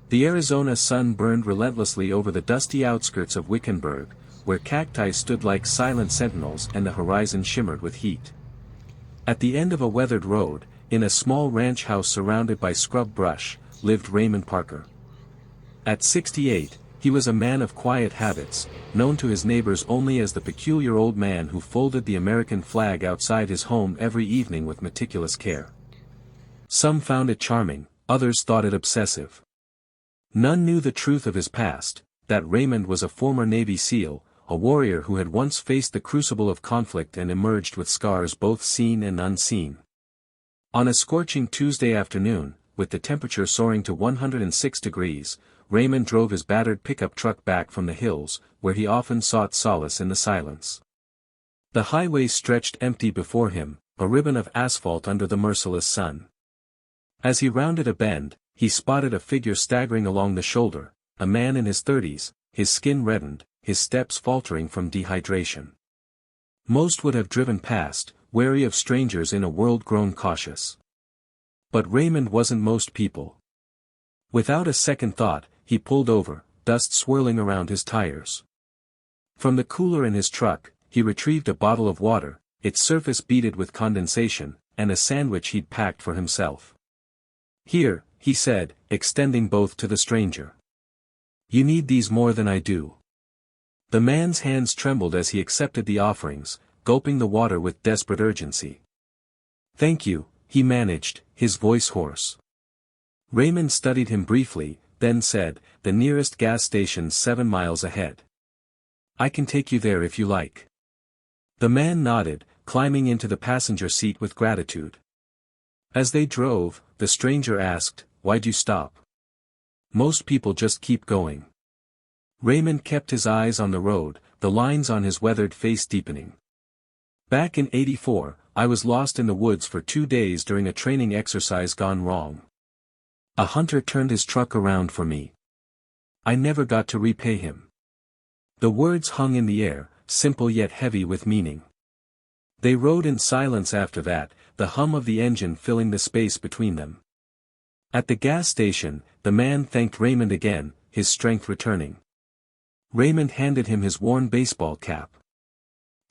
The Arizona sun burned relentlessly over the dusty outskirts of Wickenburg, where cacti stood like silent sentinels and the horizon shimmered with heat. At the end of a weathered road, in a small ranch house surrounded by scrub brush, lived Raymond Parker. At 68, he was a man of quiet habits, known to his neighbors only as the peculiar old man who folded the American flag outside his home every evening with meticulous care. Some found it charming, others thought it obsessive. None knew the truth of his past, that Raymond was a former Navy SEAL, a warrior who had once faced the crucible of conflict and emerged with scars both seen and unseen. On a scorching Tuesday afternoon, with the temperature soaring to 106 degrees, Raymond drove his battered pickup truck back from the hills, where he often sought solace in the silence. The highway stretched empty before him, a ribbon of asphalt under the merciless sun. As he rounded a bend, he spotted a figure staggering along the shoulder, a man in his 30s, his skin reddened, his steps faltering from dehydration. Most would have driven past, wary of strangers in a world grown cautious. But Raymond wasn't most people. Without a second thought, he pulled over, dust swirling around his tires. From the cooler in his truck, he retrieved a bottle of water, its surface beaded with condensation, and a sandwich he'd packed for himself. "Here," he said, extending both to the stranger. "You need these more than I do." The man's hands trembled as he accepted the offerings, gulping the water with desperate urgency. "Thank you," he managed, his voice hoarse. Raymond studied him briefly, then said, "The nearest gas station's 7 miles ahead. I can take you there if you like." The man nodded, climbing into the passenger seat with gratitude. As they drove, the stranger asked, "Why'd you stop?" "Most people just keep going." Raymond kept his eyes on the road, the lines on his weathered face deepening. "Back in '84, I was lost in the woods for 2 days during a training exercise gone wrong. A hunter turned his truck around for me. I never got to repay him." The words hung in the air, simple yet heavy with meaning. They rode in silence after that, the hum of the engine filling the space between them. At the gas station, the man thanked Raymond again, his strength returning. Raymond handed him his worn baseball cap.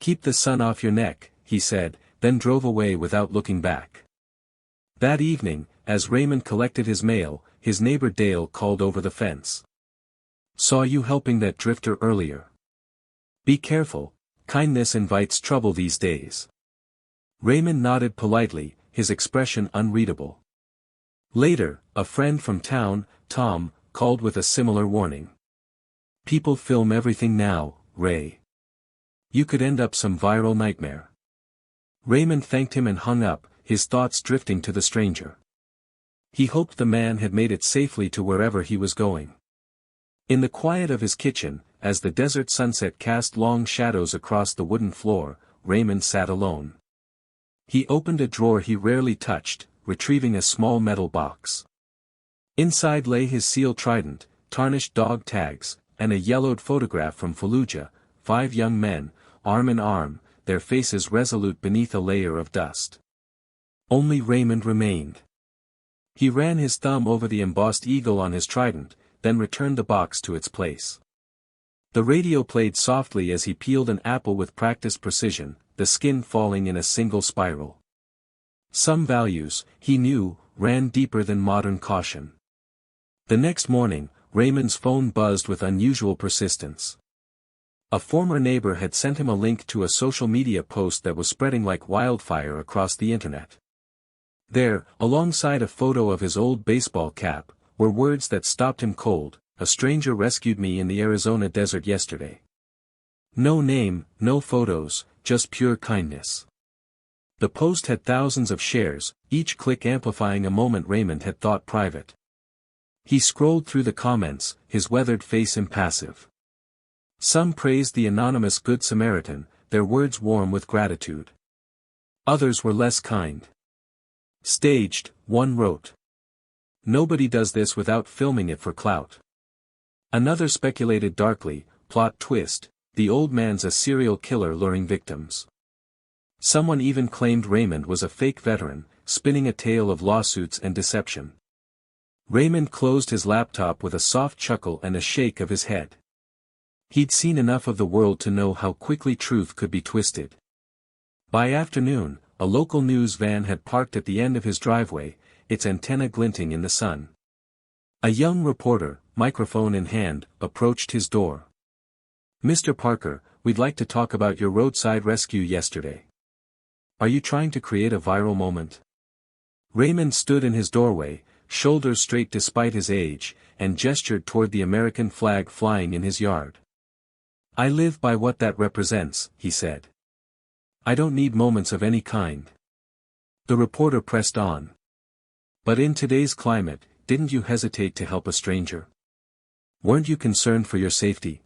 "Keep the sun off your neck," he said, then drove away without looking back. That evening, as Raymond collected his mail, his neighbor Dale called over the fence. "Saw you helping that drifter earlier. Be careful, kindness invites trouble these days." Raymond nodded politely, his expression unreadable. Later, a friend from town, Tom, called with a similar warning. "People film everything now, Ray. You could end up some viral nightmare." Raymond thanked him and hung up, his thoughts drifting to the stranger. He hoped the man had made it safely to wherever he was going. In the quiet of his kitchen, as the desert sunset cast long shadows across the wooden floor, Raymond sat alone. He opened a drawer he rarely touched, retrieving a small metal box. Inside lay his SEAL trident, tarnished dog tags, and a yellowed photograph from Fallujah, 5 young men, arm in arm, their faces resolute beneath a layer of dust. Only Raymond remained. He ran his thumb over the embossed eagle on his trident, then returned the box to its place. The radio played softly as he peeled an apple with practiced precision, the skin falling in a single spiral. Some values, he knew, ran deeper than modern caution. The next morning, Raymond's phone buzzed with unusual persistence. A former neighbor had sent him a link to a social media post that was spreading like wildfire across the internet. There, alongside a photo of his old baseball cap, were words that stopped him cold: "A stranger rescued me in the Arizona desert yesterday." No name, no photos, just pure kindness. The post had thousands of shares, each click amplifying a moment Raymond had thought private. He scrolled through the comments, his weathered face impassive. Some praised the anonymous Good Samaritan, their words warm with gratitude. Others were less kind. "Staged," one wrote. "Nobody does this without filming it for clout." Another speculated darkly, "Plot twist, the old man's a serial killer luring victims." Someone even claimed Raymond was a fake veteran, spinning a tale of lawsuits and deception. Raymond closed his laptop with a soft chuckle and a shake of his head. He'd seen enough of the world to know how quickly truth could be twisted. By afternoon, a local news van had parked at the end of his driveway, its antenna glinting in the sun. A young reporter, microphone in hand, approached his door. "Mr. Parker, we'd like to talk about your roadside rescue yesterday. Are you trying to create a viral moment?" Raymond stood in his doorway, shoulders straight despite his age, and gestured toward the American flag flying in his yard. "I live by what that represents," he said. "I don't need moments of any kind." The reporter pressed on. "But in today's climate, didn't you hesitate to help a stranger? Weren't you concerned for your safety?"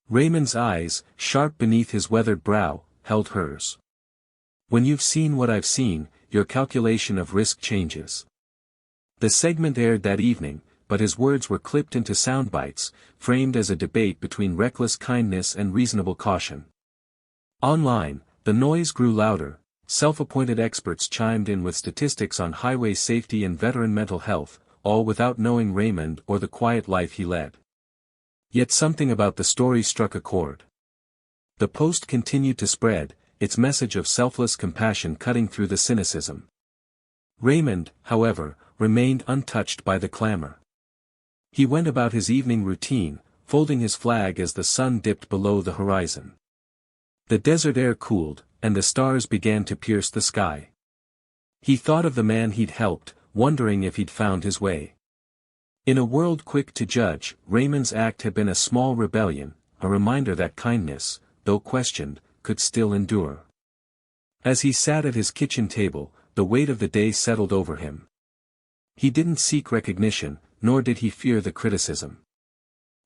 Raymond's eyes, sharp beneath his weathered brow, held hers. "When you've seen what I've seen, your calculation of risk changes." The segment aired that evening, but his words were clipped into sound bites, framed as a debate between reckless kindness and reasonable caution. Online, the noise grew louder. Self-appointed experts chimed in with statistics on highway safety and veteran mental health, all without knowing Raymond or the quiet life he led. Yet something about the story struck a chord. The post continued to spread, its message of selfless compassion cutting through the cynicism. Raymond, however, remained untouched by the clamor. He went about his evening routine, folding his flag as the sun dipped below the horizon. The desert air cooled, and the stars began to pierce the sky. He thought of the man he'd helped, wondering if he'd found his way. In a world quick to judge, Raymond's act had been a small rebellion, a reminder that kindness, though questioned, could still endure. As he sat at his kitchen table, the weight of the day settled over him. He didn't seek recognition, nor did he fear the criticism.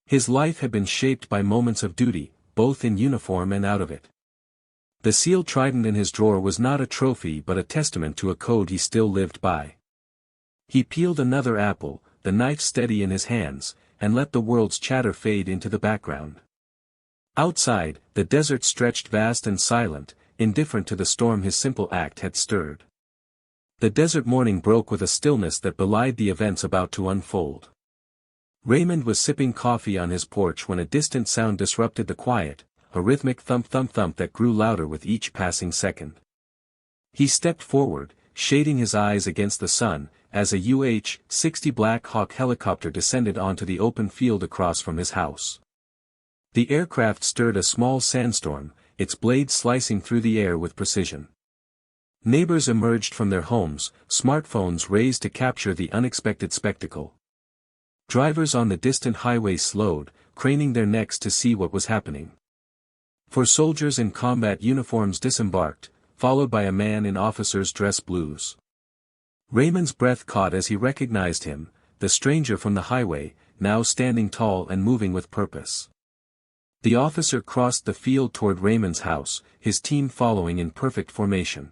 His life had been shaped by moments of duty, both in uniform and out of it. The sealed trident in his drawer was not a trophy but a testament to a code he still lived by. He peeled another apple, the knife steady in his hands, and let the world's chatter fade into the background. Outside, the desert stretched vast and silent, indifferent to the storm his simple act had stirred. The desert morning broke with a stillness that belied the events about to unfold. Raymond was sipping coffee on his porch when a distant sound disrupted the quiet, a rhythmic thump-thump-thump that grew louder with each passing second. He stepped forward, shading his eyes against the sun, as a UH-60 Black Hawk helicopter descended onto the open field across from his house. The aircraft stirred a small sandstorm, its blades slicing through the air with precision. Neighbors emerged from their homes, smartphones raised to capture the unexpected spectacle. Drivers on the distant highway slowed, craning their necks to see what was happening. Four soldiers in combat uniforms disembarked, followed by a man in officer's dress blues. Raymond's breath caught as he recognized him, the stranger from the highway, now standing tall and moving with purpose. The officer crossed the field toward Raymond's house, his team following in perfect formation.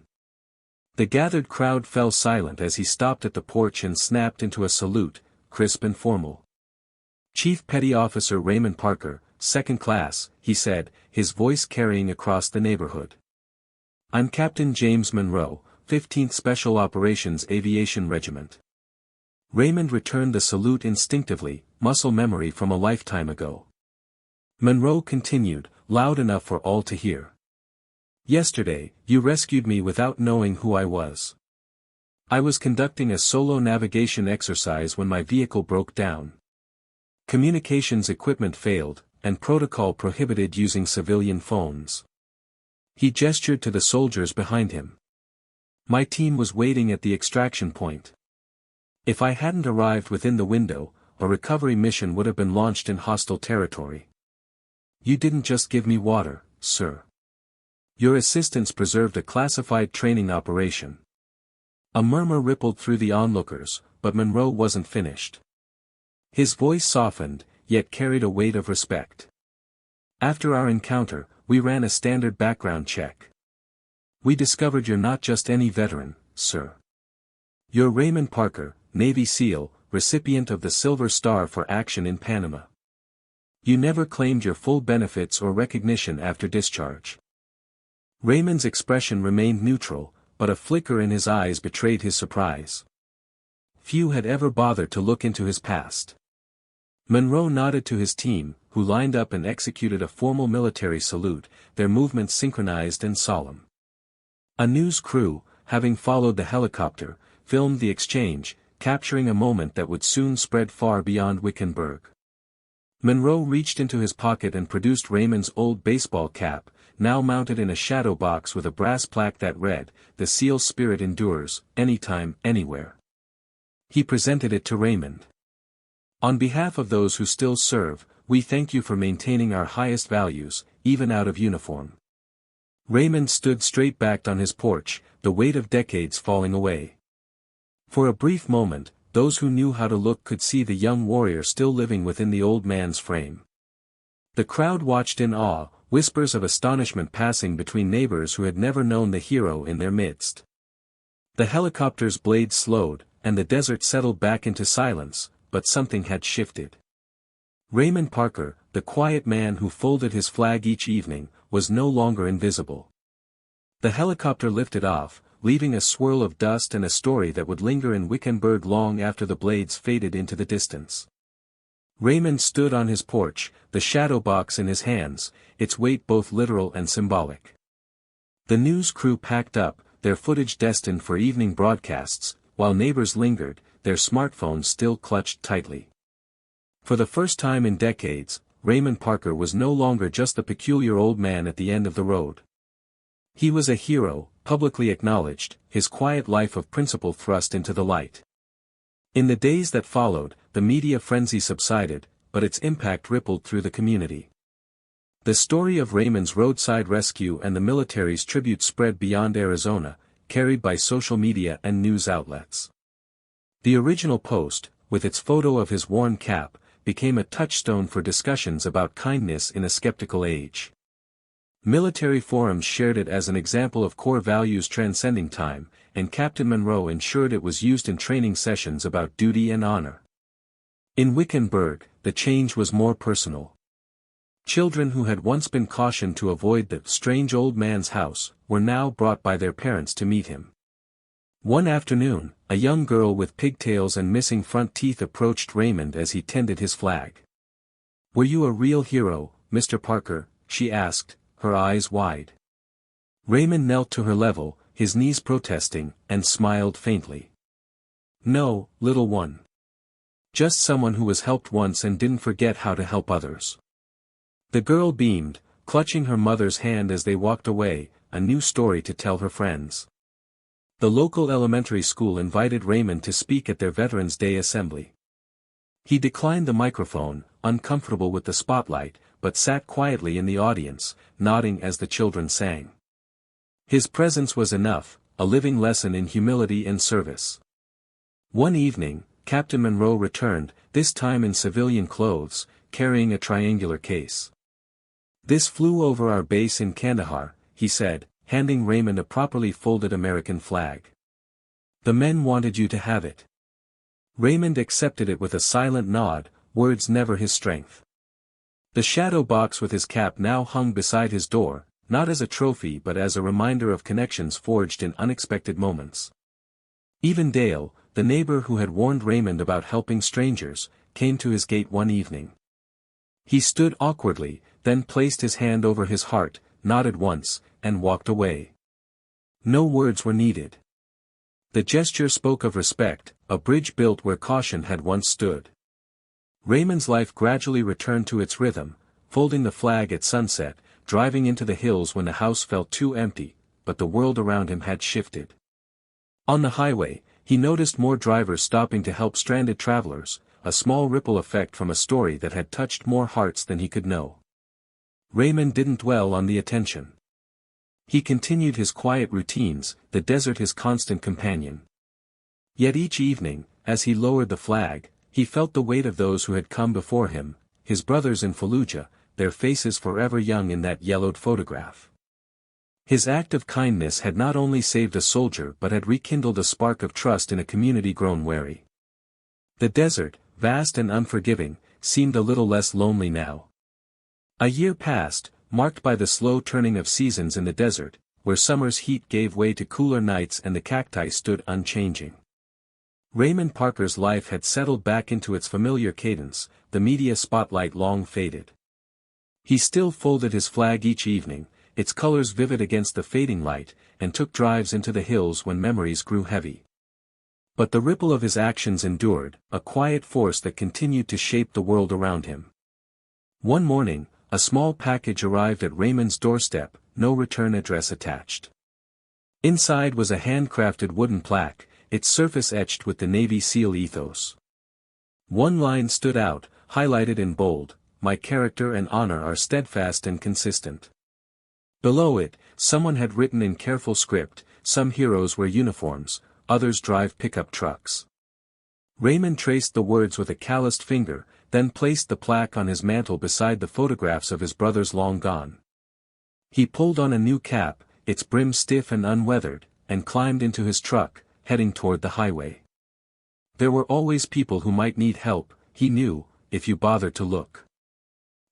The gathered crowd fell silent as he stopped at the porch and snapped into a salute, crisp and formal. "Chief Petty Officer Raymond Parker, second class," he said, his voice carrying across the neighborhood. "I'm Captain James Monroe, 15th Special Operations Aviation Regiment." Raymond returned the salute instinctively, muscle memory from a lifetime ago. Monroe continued, loud enough for all to hear. "Yesterday, you rescued me without knowing who I was. I was conducting a solo navigation exercise when my vehicle broke down. Communications equipment failed, and protocol prohibited using civilian phones." He gestured to the soldiers behind him. "My team was waiting at the extraction point. If I hadn't arrived within the window, a recovery mission would have been launched in hostile territory. You didn't just give me water, sir. Your assistance preserved a classified training operation." A murmur rippled through the onlookers, but Monroe wasn't finished. His voice softened, yet carried a weight of respect. "After our encounter, we ran a standard background check. We discovered you're not just any veteran, sir. You're Raymond Parker, Navy SEAL, recipient of the Silver Star for action in Panama. You never claimed your full benefits or recognition after discharge." Raymond's expression remained neutral, but a flicker in his eyes betrayed his surprise. few had ever bothered to look into his past. Monroe nodded to his team, who lined up and executed a formal military salute, their movements synchronized and solemn. A news crew, having followed the helicopter, filmed the exchange, capturing a moment that would soon spread far beyond Wickenburg. Monroe reached into his pocket and produced Raymond's old baseball cap, now mounted in a shadow box with a brass plaque that read, "The SEAL spirit endures, anytime, anywhere." He presented it to Raymond. "On behalf of those who still serve, we thank you for maintaining our highest values, even out of uniform." Raymond stood straight-backed on his porch, the weight of decades falling away. For a brief moment, those who knew how to look could see the young warrior still living within the old man's frame. The crowd watched in awe, whispers of astonishment passing between neighbors who had never known the hero in their midst. The helicopter's blades slowed, and the desert settled back into silence, but something had shifted. Raymond Parker, the quiet man who folded his flag each evening, was no longer invisible. The helicopter lifted off, leaving a swirl of dust and a story that would linger in Wickenburg long after the blades faded into the distance. Raymond stood on his porch, the shadow box in his hands, its weight both literal and symbolic. The news crew packed up, their footage destined for evening broadcasts, while neighbors lingered, their smartphones still clutched tightly. For the first time in decades, Raymond Parker was no longer just the peculiar old man at the end of the road. He was a hero, publicly acknowledged, his quiet life of principle thrust into the light. In the days that followed, the media frenzy subsided, but its impact rippled through the community. The story of Raymond's roadside rescue and the military's tribute spread beyond Arizona, carried by social media and news outlets. The original post, with its photo of his worn cap, became a touchstone for discussions about kindness in a skeptical age. Military forums shared it as an example of core values transcending time, and Captain Monroe ensured it was used in training sessions about duty and honor. In Wickenburg, the change was more personal. Children who had once been cautioned to avoid the strange old man's house, were now brought by their parents to meet him. One afternoon, a young girl with pigtails and missing front teeth approached Raymond as he tended his flag. "Were you a real hero, Mr. Parker?" she asked, her eyes wide. Raymond knelt to her level, his knees protesting, and smiled faintly. "No, little one. Just someone who was helped once and didn't forget how to help others." The girl beamed, clutching her mother's hand as they walked away, a new story to tell her friends. The local elementary school invited Raymond to speak at their Veterans Day assembly. He declined the microphone, uncomfortable with the spotlight, but sat quietly in the audience, nodding as the children sang. His presence was enough, a living lesson in humility and service. One evening, Captain Monroe returned, this time in civilian clothes, carrying a triangular case. "This flew over our base in Kandahar," he said, handing Raymond a properly folded American flag. "The men wanted you to have it." Raymond accepted it with a silent nod, words never his strength. The shadow box with his cap now hung beside his door, not as a trophy but as a reminder of connections forged in unexpected moments. Even Dale, the neighbor who had warned Raymond about helping strangers, came to his gate one evening. He stood awkwardly, then placed his hand over his heart, nodded once, and walked away. No words were needed. The gesture spoke of respect, a bridge built where caution had once stood. Raymond's life gradually returned to its rhythm, folding the flag at sunset, driving into the hills when the house felt too empty, but the world around him had shifted. On the highway, he noticed more drivers stopping to help stranded travelers, a small ripple effect from a story that had touched more hearts than he could know. Raymond didn't dwell on the attention. He continued his quiet routines, the desert his constant companion. Yet each evening, as he lowered the flag, he felt the weight of those who had come before him, his brothers in Fallujah, their faces forever young in that yellowed photograph. His act of kindness had not only saved a soldier but had rekindled a spark of trust in a community grown wary. The desert, vast and unforgiving, seemed a little less lonely now. A year passed, marked by the slow turning of seasons in the desert, where summer's heat gave way to cooler nights and the cacti stood unchanging. Raymond Parker's life had settled back into its familiar cadence, the media spotlight long faded. He still folded his flag each evening, its colors vivid against the fading light, and took drives into the hills when memories grew heavy. But the ripple of his actions endured, a quiet force that continued to shape the world around him. One morning, a small package arrived at Raymond's doorstep, no return address attached. Inside was a handcrafted wooden plaque, its surface etched with the Navy SEAL ethos. One line stood out, highlighted in bold: "My character and honor are steadfast and consistent." Below it, someone had written in careful script, "Some heroes wear uniforms, others drive pickup trucks." Raymond traced the words with a calloused finger, then placed the plaque on his mantle beside the photographs of his brothers long gone. He pulled on a new cap, its brim stiff and unweathered, and climbed into his truck, heading toward the highway. There were always people who might need help, he knew, if you bothered to look.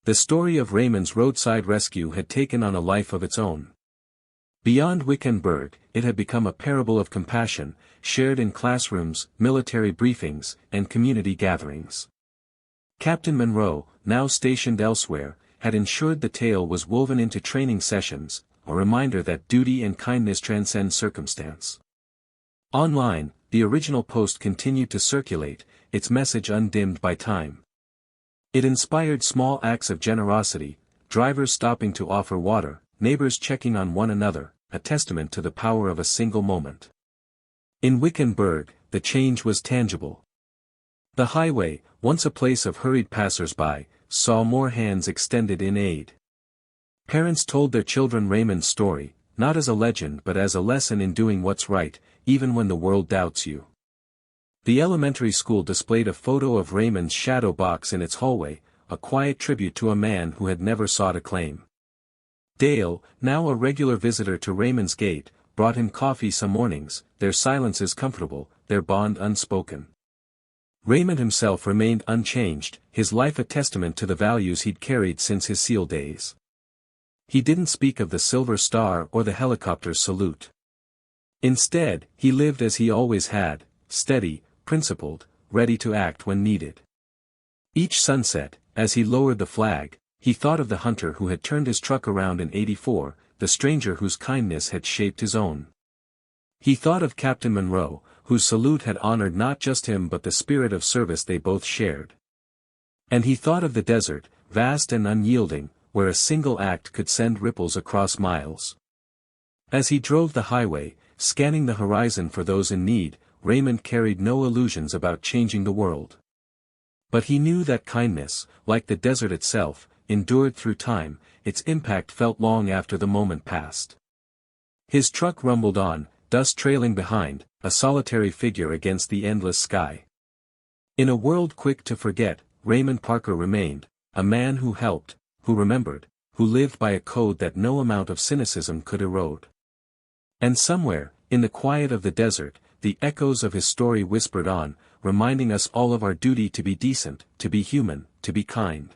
The story of Raymond's roadside rescue had taken on a life of its own. Beyond Wickenburg, it had become a parable of compassion, shared in classrooms, military briefings, and community gatherings. Captain Monroe, now stationed elsewhere, had ensured the tale was woven into training sessions, a reminder that duty and kindness transcend circumstance. Online, the original post continued to circulate, its message undimmed by time. It inspired small acts of generosity, drivers stopping to offer water, neighbors checking on one another, a testament to the power of a single moment. In Wickenburg, the change was tangible. The highway, once a place of hurried passers-by, saw more hands extended in aid. Parents told their children Raymond's story, not as a legend but as a lesson in doing what's right, even when the world doubts you. The elementary school displayed a photo of Raymond's shadow box in its hallway, a quiet tribute to a man who had never sought acclaim. Dale, now a regular visitor to Raymond's gate, brought him coffee some mornings, their silences comfortable, their bond unspoken. Raymond himself remained unchanged, his life a testament to the values he'd carried since his SEAL days. He didn't speak of the Silver Star or the helicopter's salute. Instead, he lived as he always had, steady, principled, ready to act when needed. Each sunset, as he lowered the flag, he thought of the hunter who had turned his truck around in '84, the stranger whose kindness had shaped his own. He thought of Captain Monroe, whose salute had honored not just him but the spirit of service they both shared. And he thought of the desert, vast and unyielding, where a single act could send ripples across miles. As he drove the highway, scanning the horizon for those in need, Raymond carried no illusions about changing the world. But he knew that kindness, like the desert itself, endured through time, its impact felt long after the moment passed. His truck rumbled on, dust trailing behind, a solitary figure against the endless sky. In a world quick to forget, Raymond Parker remained, a man who helped, who remembered, who lived by a code that no amount of cynicism could erode. And somewhere, in the quiet of the desert, the echoes of his story whispered on, reminding us all of our duty to be decent, to be human, to be kind.